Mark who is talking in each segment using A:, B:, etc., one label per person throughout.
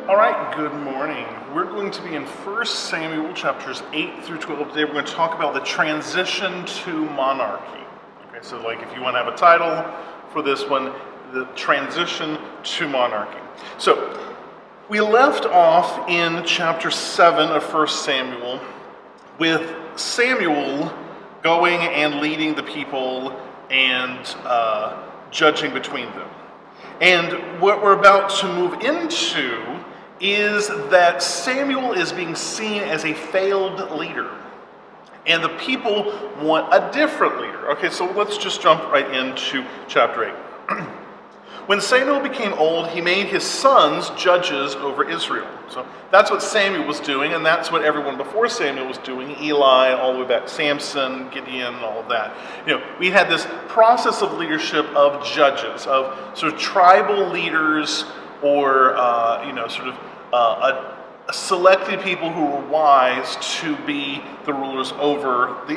A: All right, good morning. We're going to be in 1 Samuel chapters 8 through 12 today. We're going to talk about the transition to monarchy. Okay, so like if you want to have a title for this one, the transition to monarchy. So we left off in chapter 7 of 1 Samuel with Samuel going and leading the people and judging between them. And what we're about to move into is that Samuel is being seen as a failed leader. And the people want a different leader. Okay, so let's just jump right into chapter 8. When Samuel became old, he made his sons judges over Israel. So that's what Samuel was doing, and that's what everyone before Samuel was doing. Eli, all the way back, Samson, Gideon, all of that. We had this process of leadership of judges, of sort of tribal leaders, or selected people who were wise to be the rulers over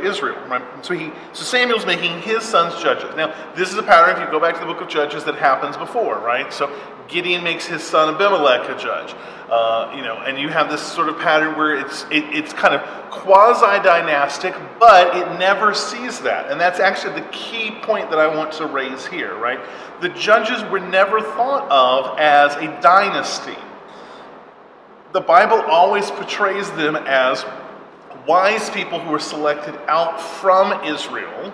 A: Israel. Right? So Samuel's making his sons judges. Now, this is a pattern, if you go back to the book of Judges, that happens before, right? So Gideon makes his son Abimelech a judge. And you have this sort of pattern where it's kind of quasi-dynastic, but it never sees that. And that's actually the key point that I want to raise here, right? The judges were never thought of as a dynasty. The Bible always portrays them as wise people who were selected out from Israel,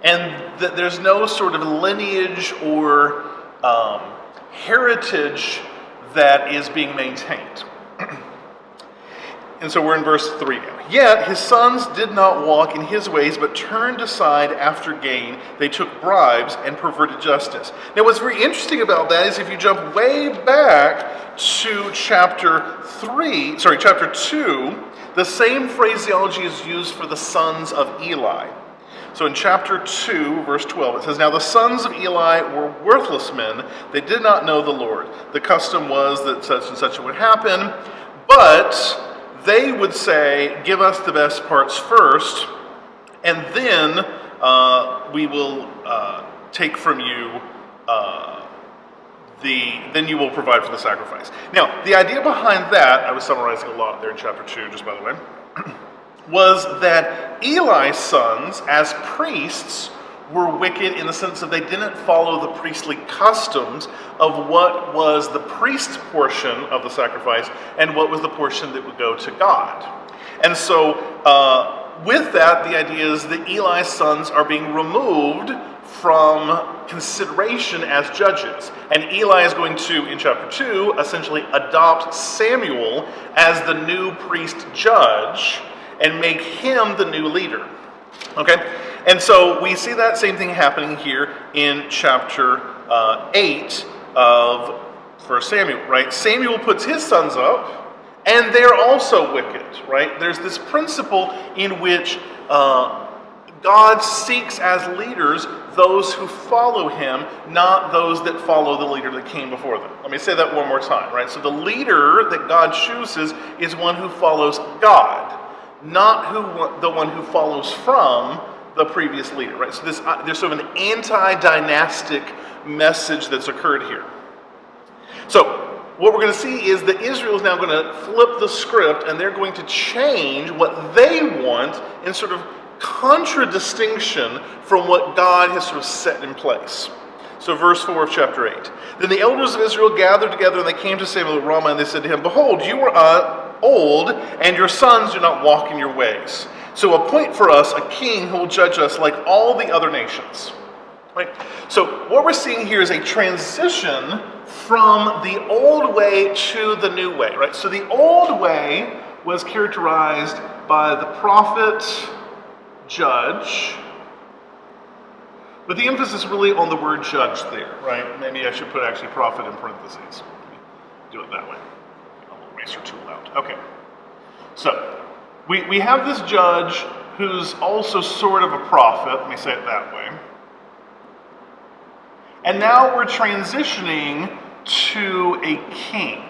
A: and that there's no sort of lineage or heritage that is being maintained. And so we're in verse 3 now. Yet his sons did not walk in his ways, but turned aside after gain. They took bribes and perverted justice. Now what's very interesting about that is if you jump way back to chapter 2, the same phraseology is used for the sons of Eli. So in chapter 2, verse 12, it says, "Now the sons of Eli were worthless men. They did not know the Lord. The custom was that such and such would happen, but they would say, 'Give us the best parts first, and then we will take from you then you will provide for the sacrifice.'" Now, the idea behind that, I was summarizing a lot there in chapter 2, just by the way, was that Eli's sons, as priests, were wicked in the sense that they didn't follow the priestly customs of what was the priest portion of the sacrifice and what was the portion that would go to God. And so, with that, the idea is that Eli's sons are being removed from consideration as judges. And Eli is going to, in chapter 2, essentially adopt Samuel as the new priest judge and make him the new leader. Okay? And so we see that same thing happening here in chapter 8 of 1 Samuel, right? Samuel puts his sons up, and they're also wicked, right? There's this principle in which God seeks as leaders those who follow him, not those that follow the leader that came before them. Let me say that one more time, right? So the leader that God chooses is one who follows God, not the one who follows from the previous leader, right? So there's sort of an anti-dynastic message that's occurred here. So what we're going to see is that Israel is now going to flip the script, and they're going to change what they want in sort of contradistinction from what God has sort of set in place. So verse 4 of chapter 8. "Then the elders of Israel gathered together, and they came to Samuel at Ramah, and they said to him, 'Behold, you are old, and your sons do not walk in your ways. So appoint for us a king who will judge us like all the other nations.'" Right? So what we're seeing here is a transition from the old way to the new way, right? So the old way was characterized by the prophet, judge, but the emphasis really on the word judge there, right? Maybe I should put actually prophet in parentheses. Do it that way. A little eraser tool out. Okay. So we have this judge who's also sort of a prophet, let me say it that way. And now we're transitioning to a king.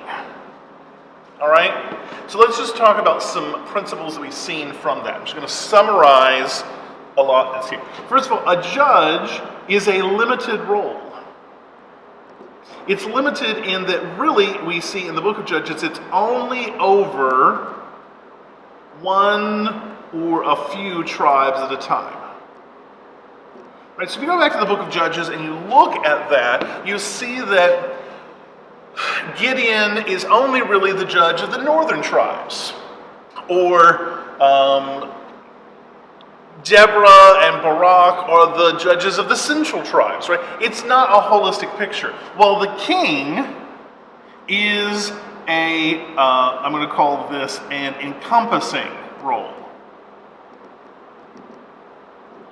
A: All right? So let's just talk about some principles that we've seen from that. I'm just going to summarize a lot that's here. First of all, a judge is a limited role. It's limited in that really we see in the book of Judges it's only over one or a few tribes at a time. Right, so if you go back to the book of Judges and you look at that, you see that Gideon is only really the judge of the northern tribes, or Deborah and Barak are the judges of the central tribes, right? It's not a holistic picture. Well, the king is I'm going to call this an encompassing role,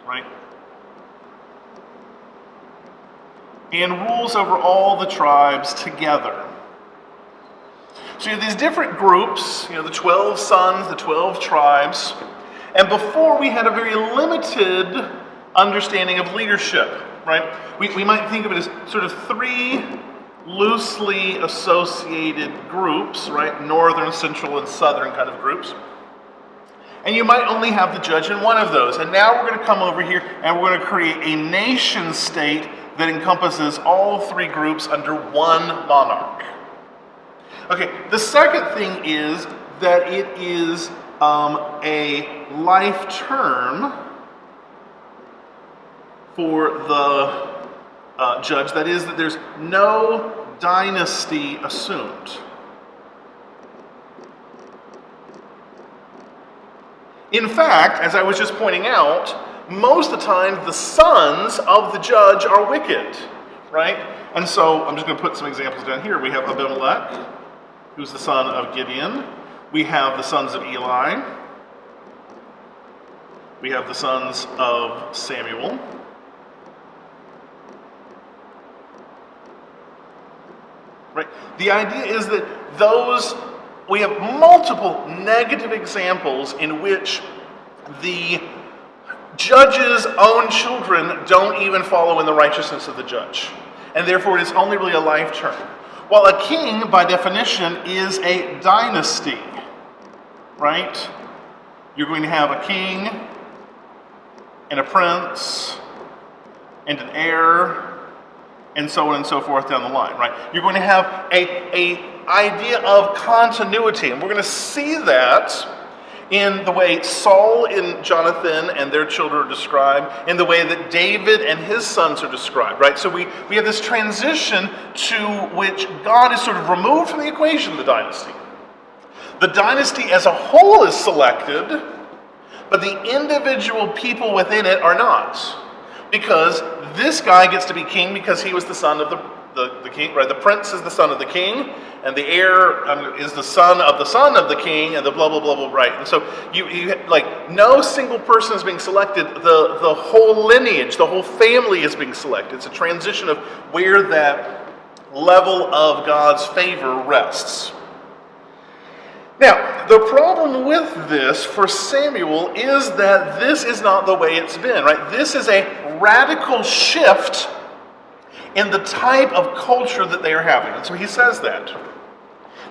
A: right? And rules over all the tribes together. So you have these different groups, the 12 sons, the 12 tribes. And before we had a very limited understanding of leadership, right? We might think of it as sort of three loosely associated groups, right? Northern, central, and southern kind of groups. And you might only have the judge in one of those. And now we're going to come over here and we're going to create a nation state that encompasses all three groups under one monarch. Okay, the second thing is that it is a life term for the judge. That is, that there's no dynasty assumed. In fact, as I was just pointing out, most of the time the sons of the judge are wicked, right? And so I'm just going to put some examples down here. We have Abimelech, who's the son of Gideon. We have the sons of Eli. We have the sons of Samuel. Right? The idea is that we have multiple negative examples in which the judge's own children don't even follow in the righteousness of the judge. And therefore it is only really a life term. While a king, by definition, is a dynasty, right? You're going to have a king and a prince and an heir and so on and so forth down the line, right? You're going to have a idea of continuity, and we're going to see that in the way Saul and Jonathan and their children are described, in the way that David and his sons are described, right? So we have this transition to which God is sort of removed from the equation of the dynasty. The dynasty as a whole is selected, but the individual people within it are not. Because this guy gets to be king because he was the son of the king, right? The prince is the son of the king, and the heir is the son of the king, and the blah, blah, blah, blah, right? And so you like, no single person is being selected. The whole lineage, the whole family is being selected. It's a transition of where that level of God's favor rests. Now, the problem with this for Samuel is that this is not the way it's been, right? This is a radical shift in the type of culture that they are having. And so he says that.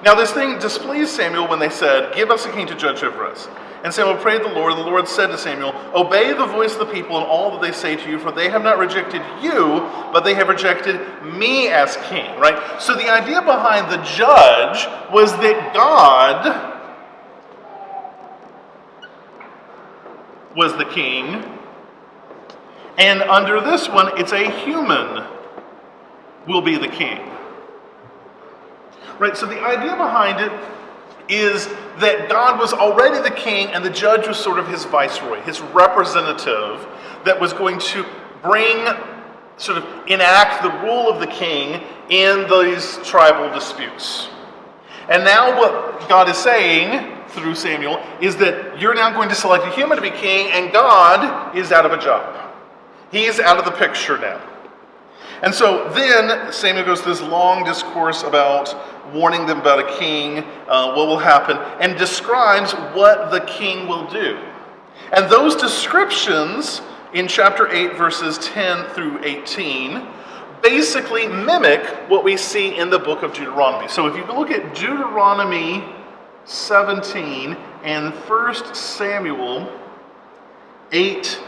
A: Now, this thing displeased Samuel when they said, "Give us a king to judge over us." And Samuel prayed the Lord, and the Lord said to Samuel, "Obey the voice of the people in all that they say to you, for they have not rejected you, but they have rejected me as king." Right? So the idea behind the judge was that God was the king, and under this one, it's a human will be the king. Right? So the idea behind it is that God was already the king and the judge was sort of his viceroy, his representative that was going to enact the rule of the king in these tribal disputes. And now what God is saying through Samuel is that you're now going to select a human to be king, and God is out of a job. He's out of the picture now. And so then Samuel goes through this long discourse about warning them about a king, what will happen, and describes what the king will do. And those descriptions in chapter 8, verses 10 through 18, basically mimic what we see in the book of Deuteronomy. So if you look at Deuteronomy 17 and 1 Samuel 8,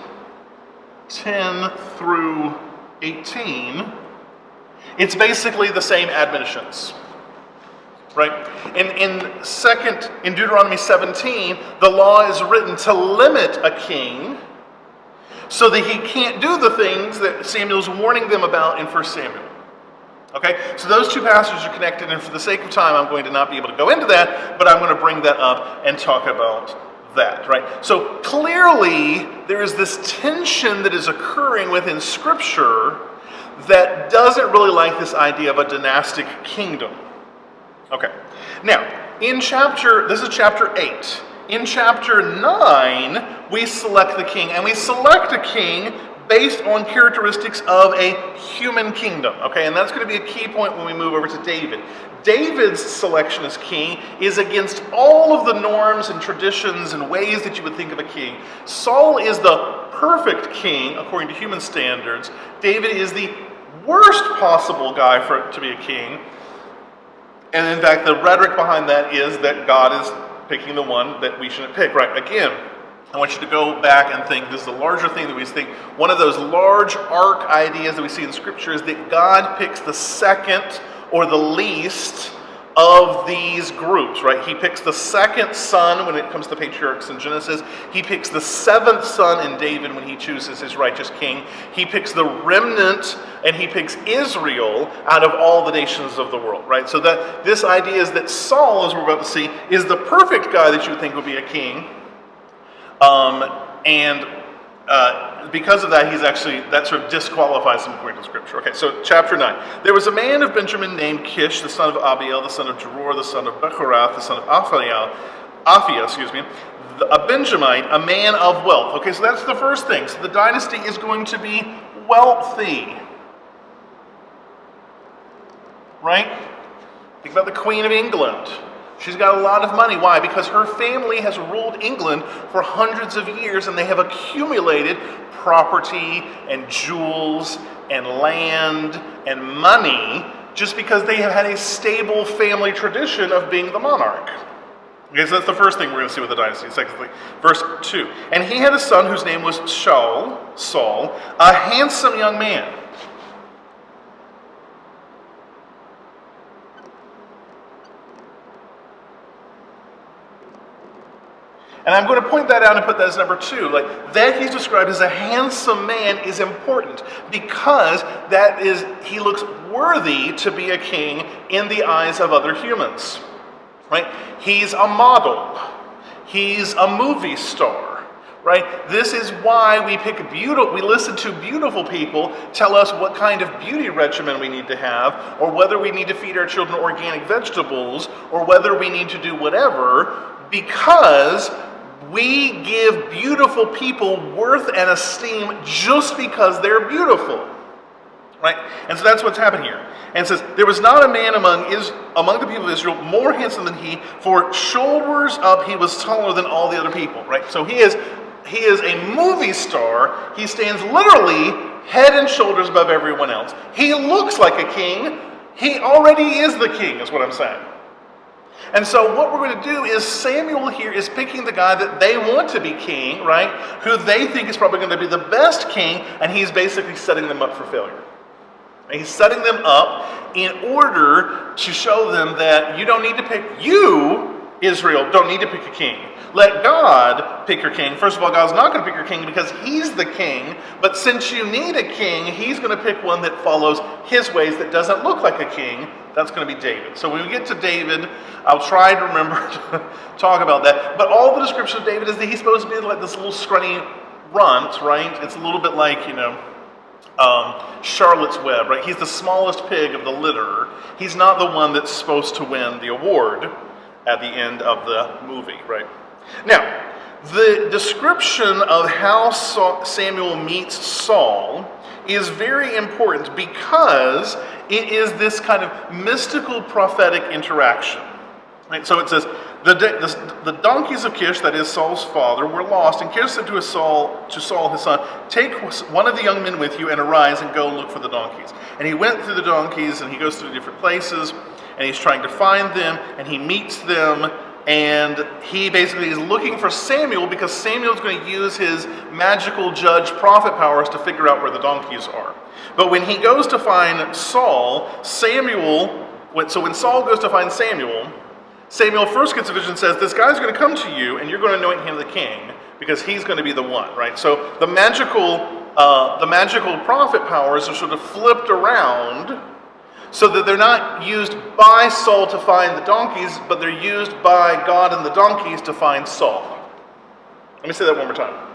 A: 10 through 18, It's basically the same admonitions, right? In Deuteronomy 17, the law is written to limit a king so that he can't do the things that Samuel's warning them about in 1 Samuel. Okay, so those two passages are connected, and for the sake of time, I'm going to not be able to go into that, but I'm going to bring that up and talk about that, right? So clearly, there is this tension that is occurring within Scripture that doesn't really like this idea of a dynastic kingdom. Okay, now, this is chapter 8. In chapter 9, we select the king, and we select a king based on characteristics of a human kingdom, okay? And that's going to be a key point when we move over to David. David's selection as king is against all of the norms and traditions and ways that you would think of a king. Saul is the perfect king according to human standards. David is the worst possible guy to be a king. And in fact, the rhetoric behind that is that God is picking the one that we shouldn't pick. Right, again, I want you to go back and think, this is the larger thing that we think. One of those large arc ideas that we see in Scripture is that God picks the second or the least of these groups, right? He picks the second son when it comes to patriarchs in Genesis. He picks the seventh son in David when he chooses his righteous king. He picks the remnant, and he picks Israel out of all the nations of the world, right? So that this idea is that Saul, as we're about to see, is the perfect guy that you would think would be a king. Because of that, that sort of disqualifies him according to Scripture. Okay, so chapter 9. There was a man of Benjamin named Kish, the son of Abiel, the son of Jeror, the son of Bechorath, the son of Aphia, a Benjamite, a man of wealth. Okay, so that's the first thing. So the dynasty is going to be wealthy. Right? Think about the Queen of England. She's got a lot of money. Why? Because her family has ruled England for hundreds of years, and they have accumulated property and jewels and land and money just because they have had a stable family tradition of being the monarch. Okay, so that's the first thing we're going to see with the dynasty. Secondly, verse 2. And he had a son whose name was Saul, a handsome young man. And I'm going to point that out and put that as number 2. Like, that he's described as a handsome man is important because he looks worthy to be a king in the eyes of other humans. Right? He's a model. He's a movie star. Right? This is why we listen to beautiful people tell us what kind of beauty regimen we need to have, or whether we need to feed our children organic vegetables, or whether we need to do whatever, because we give beautiful people worth and esteem just because they're beautiful. Right? And so that's what's happened here. And it says, there was not a man among the people of Israel more handsome than he, for shoulders up he was taller than all the other people. Right? So he is a movie star. He stands literally head and shoulders above everyone else. He looks like a king. He already is the king, is what I'm saying. And so what we're going to do is Samuel here is picking the guy that they want to be king, right? Who they think is probably going to be the best king, and he's basically setting them up for failure. And he's setting them up in order to show them that Israel, don't need to pick a king. Let God pick your king. First of all, God's not going to pick your king because he's the king. But since you need a king, he's going to pick one that follows his ways, that doesn't look like a king. That's going to be David. So when we get to David, I'll try to remember to talk about that. But all the description of David is that he's supposed to be like this little scrawny runt, right? It's a little bit like, Charlotte's Web, right? He's the smallest pig of the litter. He's not the one that's supposed to win the award at the end of the movie, right? Now, the description of how Samuel meets Saul is very important because it is this kind of mystical prophetic interaction. Right? So it says, the donkeys of Kish, that is Saul's father, were lost, and Kish said to Saul his son, take one of the young men with you and arise and go look for the donkeys. And he went through the donkeys, and he goes through different places, and he's trying to find them, and he meets them, and he basically is looking for Samuel because Samuel's going to use his magical judge prophet powers to figure out where the donkeys are. But when he goes to find Saul, when Saul goes to find Samuel, Samuel first gets a vision and says, this guy's going to come to you and you're going to anoint him the king because he's going to be the one, right? So the magical prophet powers are sort of flipped around so that they're not used by Saul to find the donkeys, but they're used by God and the donkeys to find Saul. Let me say that one more time.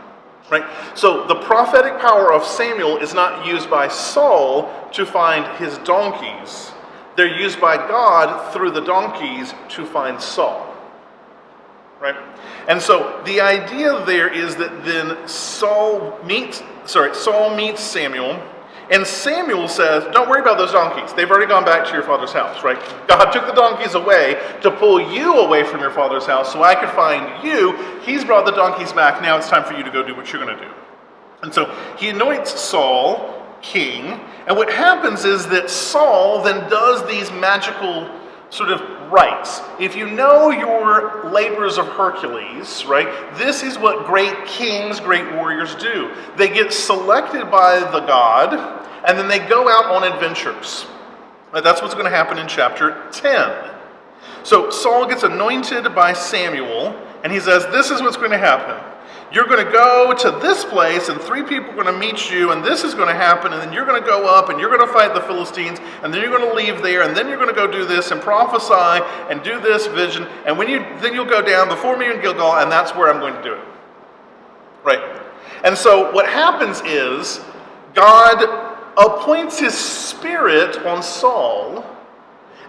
A: Right? So the prophetic power of Samuel is not used by Saul to find his donkeys. They're used by God through the donkeys to find Saul. Right? And so the idea there is that then Saul meets Samuel, and Samuel says, don't worry about those donkeys. They've already gone back to your father's house, right? God took the donkeys away to pull you away from your father's house so I could find you. He's brought the donkeys back. Now it's time for you to go do what you're going to do. And so he anoints Saul king. And what happens is that Saul then does these magical sort of rites. If you know your labors of Hercules, right, this is what great kings, great warriors do. They get selected by the god, and then they go out on adventures. Right, that's what's going to happen in chapter 10. So Saul gets anointed by Samuel, and he says, this is what's going to happen. You're going to go to this place, and 3 people are going to meet you, and this is going to happen, and then you're going to go up, and you're going to fight the Philistines, and then you're going to leave there, and then you're going to go do this, and prophesy, and do this vision, and then you'll go down before me in Gilgal, and that's where I'm going to do it. Right? And so what happens is, God appoints his spirit on Saul,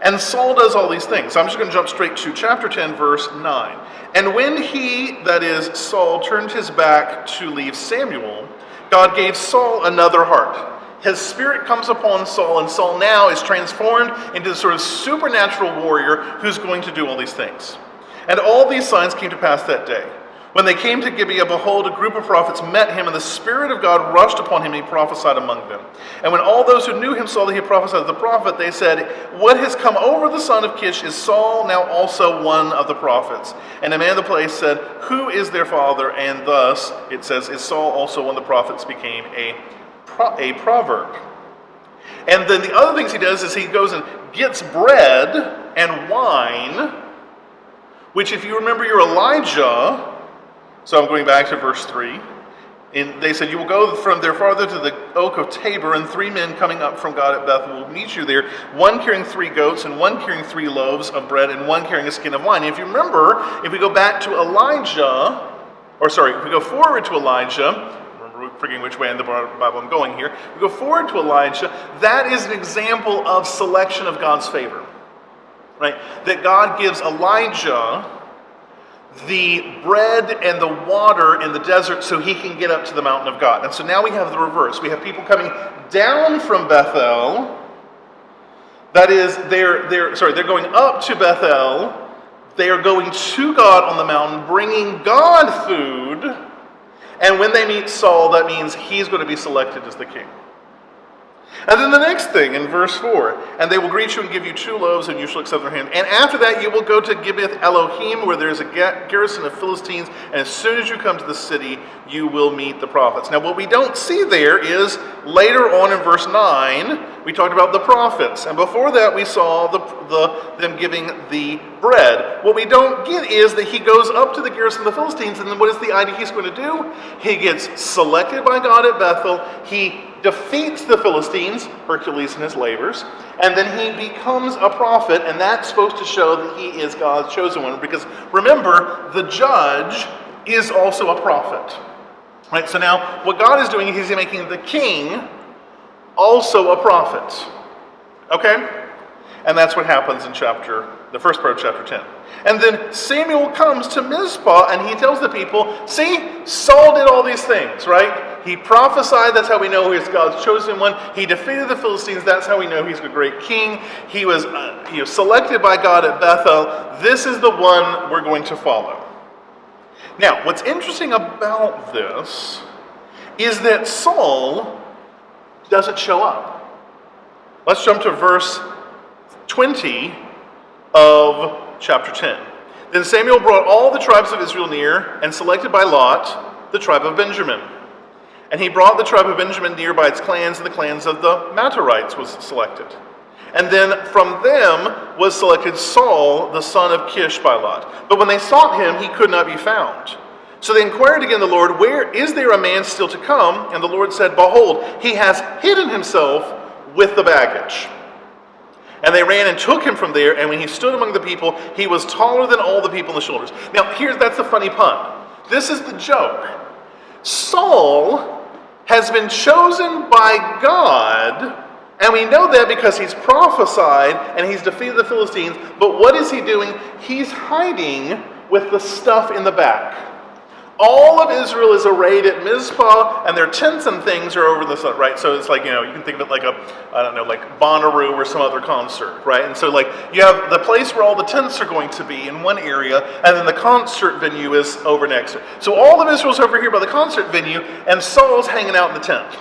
A: and Saul does all these things. So I'm just going to jump straight to chapter 10, verse 9. And when he, that is Saul, turned his back to leave Samuel, God gave Saul another heart. His spirit comes upon Saul, and Saul now is transformed into this sort of supernatural warrior who's going to do all these things. And all these signs came to pass that day. When they came to Gibeah, behold, a group of prophets met him, and the Spirit of God rushed upon him, and he prophesied among them. And when all those who knew him saw that he prophesied as the prophet, they said, what has come over the son of Kish? Is Saul now also one of the prophets? And a man of the place said, who is their father? And thus, it says, is Saul also one of the prophets? Became a proverb. And then the other things he does is he goes and gets bread and wine, which if you remember your Elijah... So I'm going back to verse 3. And they said, you will go from there farther to the oak of Tabor, and 3 men coming up from God at Bethel will meet you there, one carrying 3 goats, and one carrying 3 loaves of bread, and one carrying a skin of wine. And if you remember, if we go back to if we go forward to Elijah, remember forgetting which way in the Bible I'm going here, we go forward to Elijah, that is an example of selection of God's favor. Right? That God gives Elijah the bread and the water in the desert so he can get up to the mountain of God. And so now we have the reverse. We have people coming down from Bethel. That is, they're going up to Bethel. They are going to God on the mountain, bringing God food. And when they meet Saul, that means he's going to be selected as the king. And then the next thing in verse 4, and they will greet you and give you 2 loaves, and you shall accept their hand. And after that you will go to Gibeath Elohim, where there is a garrison of Philistines, and as soon as you come to the city, you will meet the prophets. Now what we don't see there is, later on in verse 9, we talked about the prophets. And before that we saw them giving the bread. What we don't get is that he goes up to the garrison of the Philistines, and then what is the idea he's going to do? He gets selected by God at Bethel. He defeats the Philistines, Hercules and his labors, and then he becomes a prophet, and that's supposed to show that he is God's chosen one, because remember, the judge is also a prophet. Right? So now, what God is doing is he's making the king also a prophet. Okay? And that's what happens in the first part of chapter 10. And then Samuel comes to Mizpah, and he tells the people, see, Saul did all these things, right? He prophesied, that's how we know he's God's chosen one. He defeated the Philistines, that's how we know he's a great king. He was selected by God at Bethel. This is the one we're going to follow. Now, what's interesting about this is that Saul doesn't show up. Let's jump to verse 20 of chapter 10. Then Samuel brought all the tribes of Israel near and selected by lot the tribe of Benjamin. And he brought the tribe of Benjamin near by its clans, and the clans of the Matarites was selected. And then from them was selected Saul, the son of Kish, by lot. But when they sought him, he could not be found. So they inquired again the Lord, where is there a man still to come? And the Lord said, behold, he has hidden himself with the baggage. And they ran and took him from there, and when he stood among the people, he was taller than all the people on the shoulders. Now, that's the funny pun. This is the joke. Saul has been chosen by God, and we know that because he's prophesied and he's defeated the Philistines, but what is he doing? He's hiding with the stuff in the back. All of Israel is arrayed at Mizpah, and their tents and things are over the sun, right? So it's like, you can think of it like like Bonnaroo or some other concert, right? And so you have the place where all the tents are going to be in one area, and then the concert venue is over next to it. So all of Israel's over here by the concert venue, and Saul's hanging out in the tent.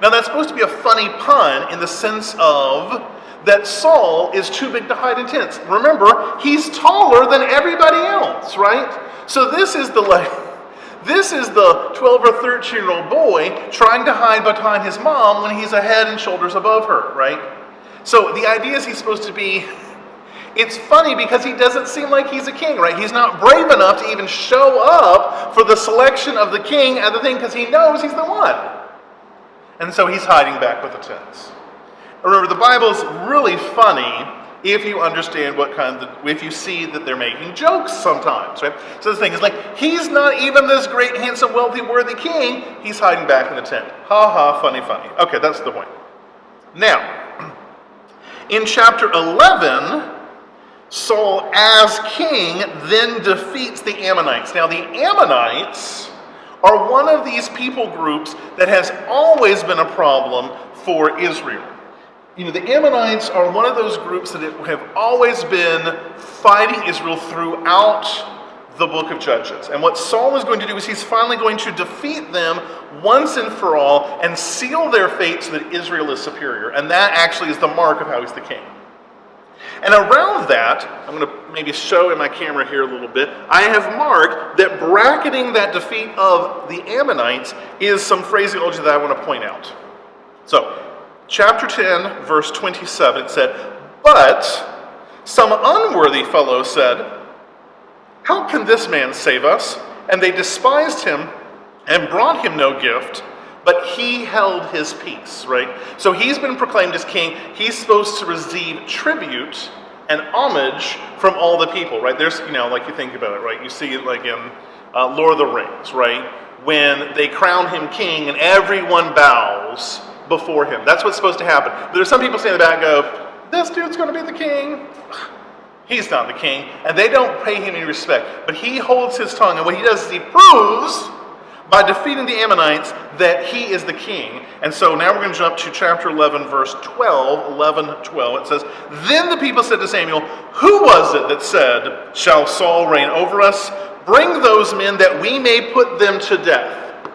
A: Now that's supposed to be a funny pun in the sense of that Saul is too big to hide in tents. Remember, he's taller than everybody else, right? So this is the 12 or 13-year-old boy trying to hide behind his mom when he's a head and shoulders above her, right? So the idea is he's supposed to be, it's funny because he doesn't seem like he's a king, right? He's not brave enough to even show up for the selection of the king and the thing because he knows he's the one. And so he's hiding back with the tents. Remember, the Bible's really funny if you understand if you see that they're making jokes sometimes, right? So the thing is he's not even this great, handsome, wealthy, worthy king. He's hiding back in the tent. Ha ha, funny, funny. Okay, that's the point. Now, in chapter 11, Saul, as king, then defeats the Ammonites. Now, the Ammonites are one of these people groups that has always been a problem for Israel. The Ammonites are one of those groups that have always been fighting Israel throughout the book of Judges. And what Saul is going to do is he's finally going to defeat them once and for all and seal their fate so that Israel is superior. And that actually is the mark of how he's the king. And around that, I'm going to maybe show in my camera here a little bit, I have marked that bracketing that defeat of the Ammonites is some phraseology that I want to point out. So, chapter 10, verse 27, it said, but some unworthy fellow said, how can this man save us? And they despised him and brought him no gift, but he held his peace, right? So he's been proclaimed as king. He's supposed to receive tribute and homage from all the people, right? There's, you think about it, right? You see it in Lord of the Rings, right? When they crown him king and everyone bows before him. That's what's supposed to happen. But there's some people standing back and go, this dude's going to be the king. He's not the king. And they don't pay him any respect. But he holds his tongue. And what he does is he proves by defeating the Ammonites that he is the king. And so now we're going to jump to chapter 11, verse 12. 11:12. It says, then the people said to Samuel, who was it that said, shall Saul reign over us? Bring those men that we may put them to death.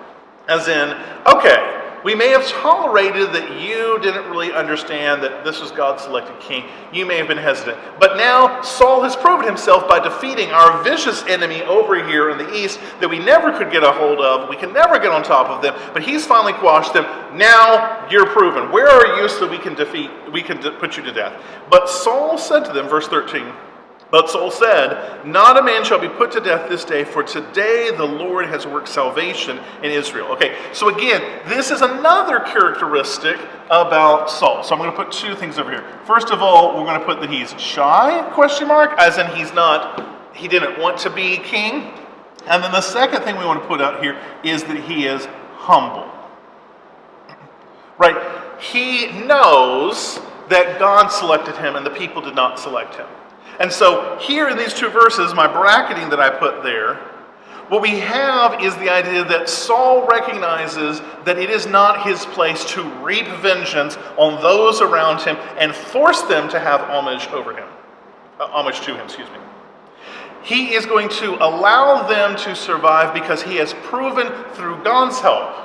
A: As in, okay, we may have tolerated that you didn't really understand that this was God's selected king. You may have been hesitant. But now Saul has proven himself by defeating our vicious enemy over here in the east that we never could get a hold of. We can never get on top of them. But he's finally quashed them. Now you're proven. Where are you so we can put you to death? But Saul said to them, verse 13, but Saul said, not a man shall be put to death this day, for today the Lord has worked salvation in Israel. Okay, so again, this is another characteristic about Saul. So I'm going to put two things over here. First of all, we're going to put that he's shy, as in he didn't want to be king. And then the second thing we want to put out here is that he is humble. Right? He knows that God selected him and the people did not select him. And so here in these two verses, my bracketing that I put there, what we have is the idea that Saul recognizes that it is not his place to reap vengeance on those around him and force them to have homage to him. He is going to allow them to survive because he has proven through God's help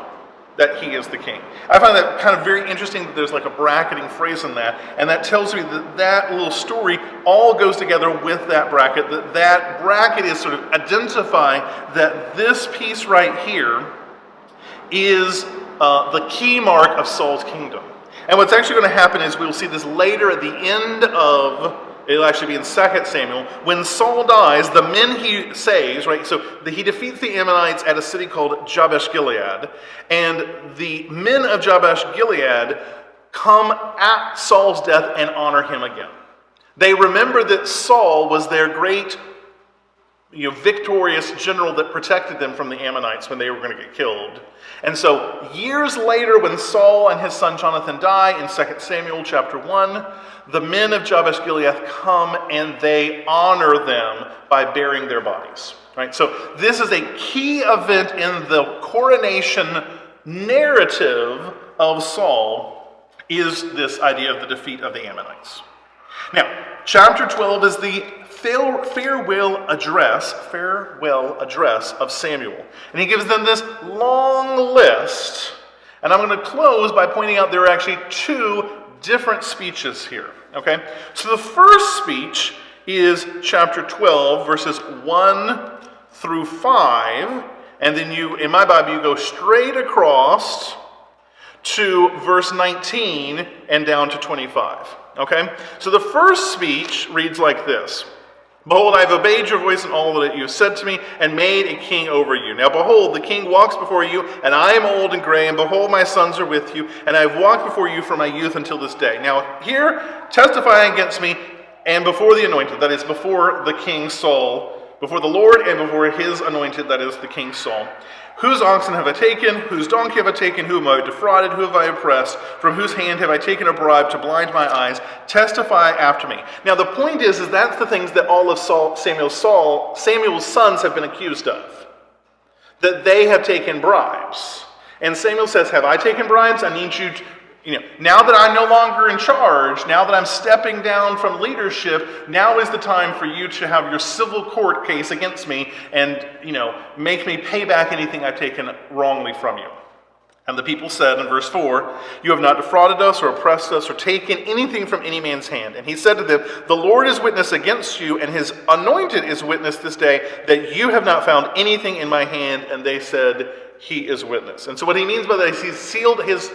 A: that he is the king. I find that kind of very interesting that there's like a bracketing phrase in that, and that tells me that that little story all goes together with that bracket, that bracket is sort of identifying that this piece right here is the key mark of Saul's kingdom. And what's actually going to happen is we'll see this later at the end of, it'll actually be in 2 Samuel, when Saul dies, the men he saves, right, so he defeats the Ammonites at a city called Jabesh-Gilead, and the men of Jabesh-Gilead come at Saul's death and honor him again. They remember that Saul was their great victorious general that protected them from the Ammonites when they were going to get killed. And so years later, when Saul and his son Jonathan die in 2 Samuel chapter 1, the men of Jabesh-Gilead come and they honor them by burying their bodies. Right? So this is a key event in the coronation narrative of Saul, is this idea of the defeat of the Ammonites. Now, chapter 12 is the farewell address of Samuel. And he gives them this long list. And I'm going to close by pointing out there are actually two different speeches here. Okay? So the first speech is chapter 12, verses 1 through 5. And then in my Bible, you go straight across to verse 19 and down to 25. Okay? So the first speech reads like this. Behold, I have obeyed your voice in all that you have said to me, and made a king over you. Now behold, the king walks before you, and I am old and gray, and behold, my sons are with you, and I have walked before you from my youth until this day. Now here, testifying against me, and before the anointed, that is, before the king Saul, before the Lord, and before his anointed, that is, the king Saul. Whose oxen have I taken? Whose donkey have I taken? Whom have I defrauded? Who have I oppressed? From whose hand have I taken a bribe to blind my eyes? Testify after me. Now the point is that's the things that all of Samuel's sons have been accused of. That they have taken bribes. And Samuel says, have I taken bribes? I need you to, now that I'm no longer in charge, now that I'm stepping down from leadership, now is the time for you to have your civil court case against me and, make me pay back anything I've taken wrongly from you. And the people said in verse 4, you have not defrauded us or oppressed us or taken anything from any man's hand. And he said to them, the Lord is witness against you, and his anointed is witness this day, that you have not found anything in my hand. And they said, he is witness. And so what he means by that is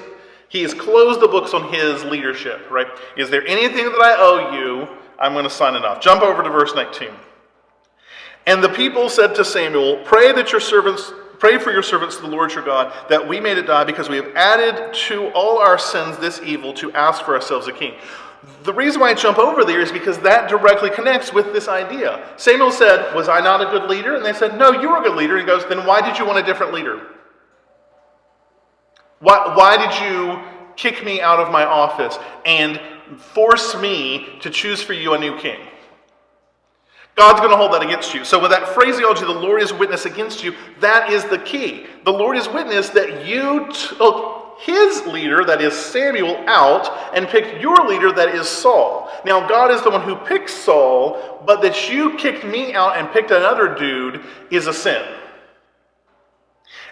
A: he has closed the books on his leadership, right? Is there anything that I owe you? I'm going to sign it off. Jump over to verse 19. And the people said to Samuel, pray for your servants, the Lord your God, that we may not die, because we have added to all our sins this evil to ask for ourselves a king. The reason why I jump over there is because that directly connects with this idea. Samuel said, was I not a good leader? And they said, no, you were a good leader. And he goes, then why did you want a different leader? Why did you kick me out of my office and force me to choose for you a new king? God's going to hold that against you. So with that phraseology, the Lord is witness against you, that is the key. The Lord is witness that you took his leader, that is Samuel, out and picked your leader, that is Saul. Now God is the one who picked Saul, but that you kicked me out and picked another dude is a sin.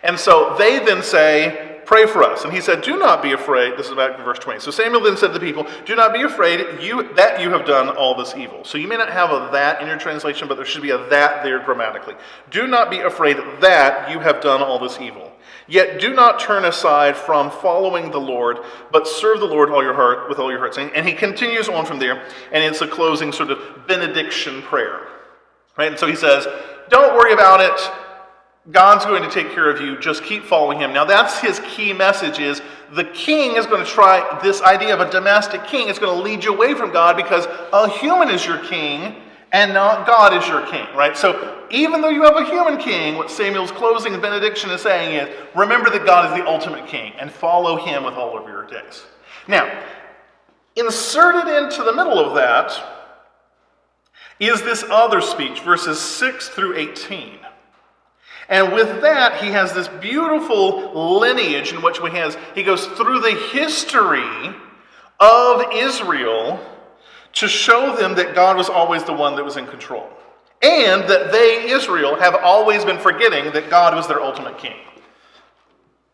A: And so they then say, pray for us. And he said, do not be afraid. This is back in verse 20. So Samuel then said to the people, do not be afraid that you have done all this evil. So you may not have a that in your translation, but there should be a that there grammatically. Do not be afraid that you have done all this evil. Yet do not turn aside from following the Lord, but serve the Lord with all your heart. And he continues on from there, and it's a closing sort of benediction prayer. Right? And so he says, don't worry about it. God's going to take care of you. Just keep following him. Now that's his key message, is the king is going to try this idea of a domestic king. It's going to lead you away from God because a human is your king and not God is your king, right? So even though you have a human king, what Samuel's closing benediction is saying is, remember that God is the ultimate king and follow him with all of your days. Now, inserted into the middle of that is this other speech, verses 6 through 18. And with that, he has this beautiful lineage in which he goes through the history of Israel to show them that God was always the one that was in control. And that they, Israel, have always been forgetting that God was their ultimate king.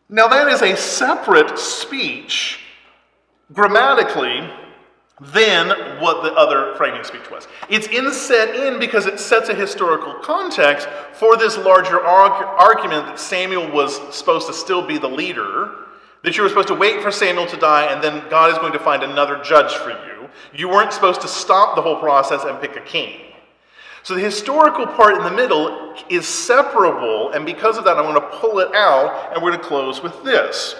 A: Now that is a separate speech, grammatically, than what the other framing speech was. It's set in because it sets a historical context for this larger argument that Samuel was supposed to still be the leader, that you were supposed to wait for Samuel to die and then God is going to find another judge for you. You weren't supposed to stop the whole process and pick a king. So the historical part in the middle is separable, and because of that I'm going to pull it out and we're going to close with this.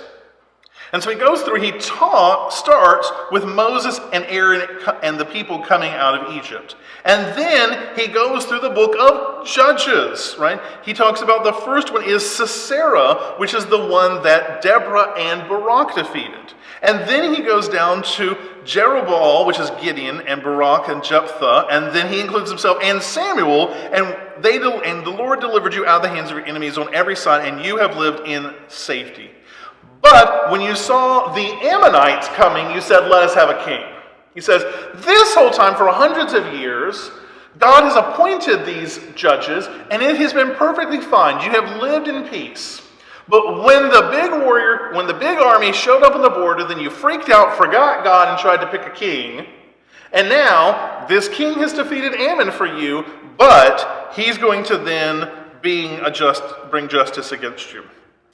A: And so he goes through, he starts with Moses and Aaron and the people coming out of Egypt. And then he goes through the book of Judges, right? He talks about the first one is Sisera, which is the one that Deborah and Barak defeated. And then he goes down to Jerubbaal, which is Gideon, and Barak and Jephthah, and then he includes himself and Samuel, and the Lord delivered you out of the hands of your enemies on every side, and you have lived in safety. But when you saw the Ammonites coming, you said, let us have a king. He says, this whole time, for hundreds of years, God has appointed these judges, and it has been perfectly fine. You have lived in peace. But when the big army showed up on the border, then you freaked out, forgot God, and tried to pick a king. And now, this king has defeated Ammon for you, but he's going to then bring justice against you.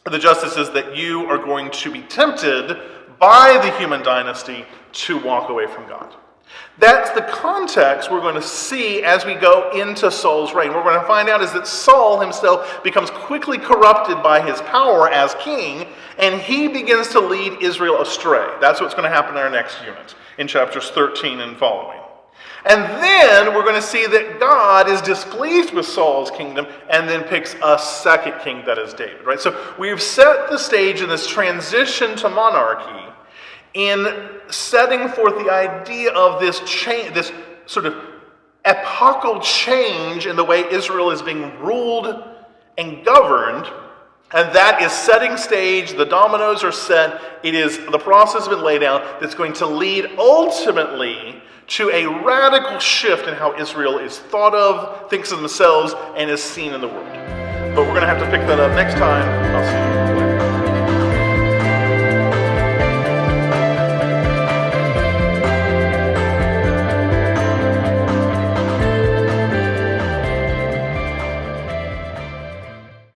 A: The justice is that you are going to be tempted by the human dynasty to walk away from God. That's the context we're going to see as we go into Saul's reign. What we're going to find out is that Saul himself becomes quickly corrupted by his power as king, and he begins to lead Israel astray. That's what's going to happen in our next unit, in chapters 13 and following. And then we're going to see that God is displeased with Saul's kingdom and then picks a second king, that is David, right? So we've set the stage in this transition to monarchy in setting forth the idea of this change, this sort of epochal change in the way Israel is being ruled and governed. And that is setting stage, the dominoes are set, the process has been laid out that's going to lead ultimately to a radical shift in how Israel is thought of, thinks of themselves, and is seen in the world. But we're going to have to pick that up next time. I'll see you later.